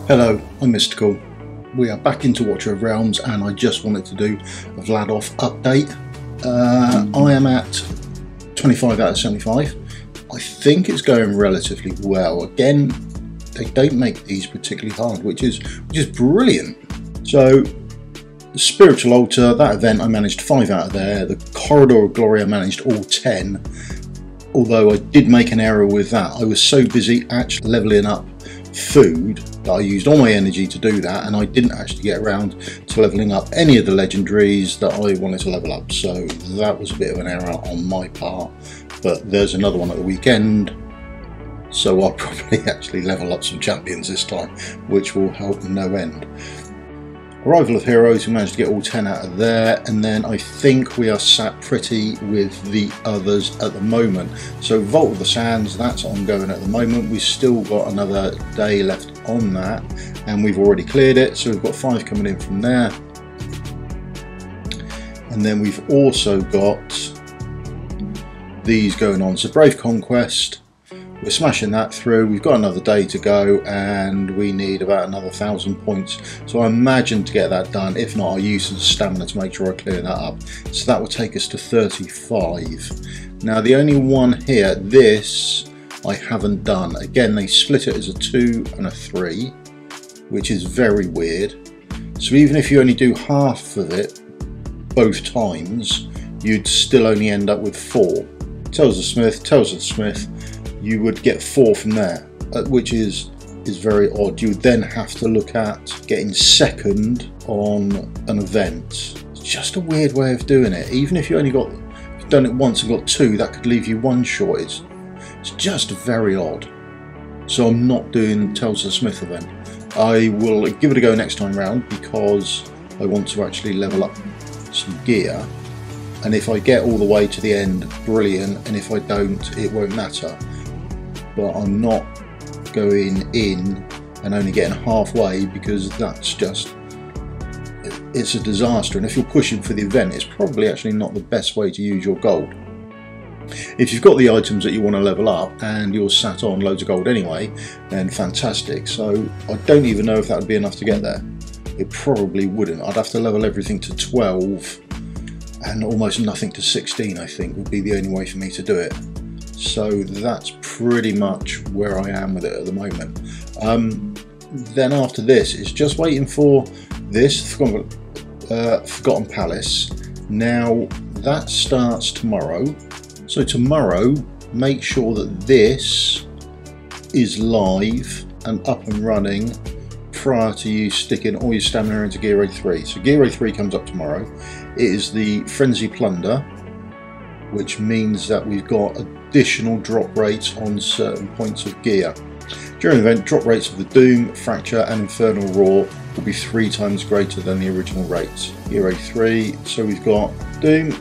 Hello, I'm Mystical. We are back into Watcher of Realms and I just wanted to do a Vladov update. I am at 25 out of 75. I think it's going relatively well. Again, they don't make these particularly hard, which is brilliant. So, the Spiritual Altar, that event I managed 5 out of there. The Corridor of Glory I managed all 10. Although I did make an error with that. I was so busy actually levelling up food that I used all my energy to do that, and I didn't actually get around to leveling up any of the legendaries that I wanted to level up, so that was a bit of an error on my part. But there's another one at the weekend, so I'll probably actually level up some champions this time, which will help no end. Arrival of Heroes, we managed to get all 10 out of there, and then I think we are sat pretty with the others at the moment. So Vault of the Sands, that's ongoing at the moment. We've still got another day left on that, and we've already cleared it, so we've got 5 coming in from there. And then we've also got these going on. So Brave Conquest, we're smashing that through. We've got another day to go and we need about another 1,000 points. So I imagine to get that done, if not I'll use some stamina to make sure I clear that up. So that will take us to 35. Now the only one here, this I haven't done. Again, they split it as a 2 and a 3, which is very weird. So even if you only do half of it both times, you'd still only end up with 4. Tells the Smith, you would get 4 from there, which is very odd. You would then have to look at getting second on an event. It's just a weird way of doing it. Even if you only done it once and got 2, that could leave you 1 short. It's just very odd. So I'm not doing Tells the Smith event. I will give it a go next time round because I want to actually level up some gear. And if I get all the way to the end, brilliant, and if I don't, it won't matter. But I'm not going in and only getting halfway because that's just, it's a disaster. And if you're pushing for the event, it's probably actually not the best way to use your gold. If you've got the items that you want to level up and you're sat on loads of gold anyway, then fantastic. So I don't even know if that would be enough to get there. It probably wouldn't. I'd have to level everything to 12 and almost nothing to 16, I think, would be the only way for me to do it. So that's pretty much where I am with it at the moment. Then after this, it's just waiting for this Forgotten Palace. Now that starts tomorrow. So tomorrow, make sure that this is live and up and running prior to you sticking all your stamina into Gear Raid 3. So Gear Raid 3 comes up tomorrow. It is the Frenzy Plunder, which means that we've got additional drop rates on certain points of gear. During the event, drop rates of the Doom, Fracture and Infernal Roar will be 3 times greater than the original rates. Gear Raid 3, so we've got Doom,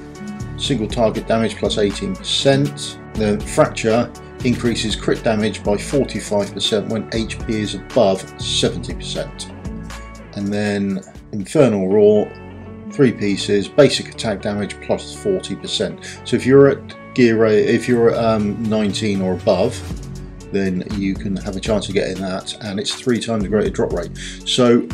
single target damage plus 18%. The Fracture increases crit damage by 45% when HP is above 70%. And then Infernal Roar, 3 pieces, basic attack damage plus 40%. So if you're at gear rate, if you're at 19 or above, then you can have a chance of getting that, and it's 3 times greater drop rate. So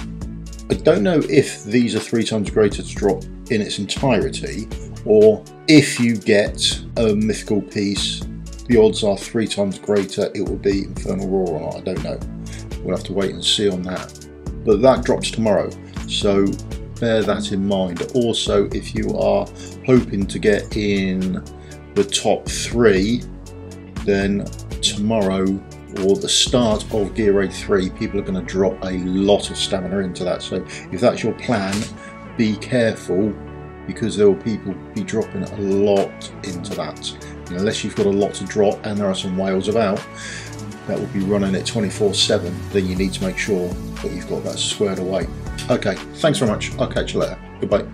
I don't know if these are 3 times greater to drop in its entirety, or if you get a mythical piece, the odds are 3 times greater it will be Infernal Roar or not. I don't know. We'll have to wait and see on that. But that drops tomorrow, so bear that in mind. Also, if you are hoping to get in the top 3, then tomorrow or the start of Gear Raid 3, people are going to drop a lot of stamina into that. So if that's your plan, be careful because there will people be dropping a lot into that. And unless you've got a lot to drop and there are some whales about that will be running at 24/7, then you need to make sure that you've got that squared away. Okay, thanks very much. I'll catch you later. Goodbye.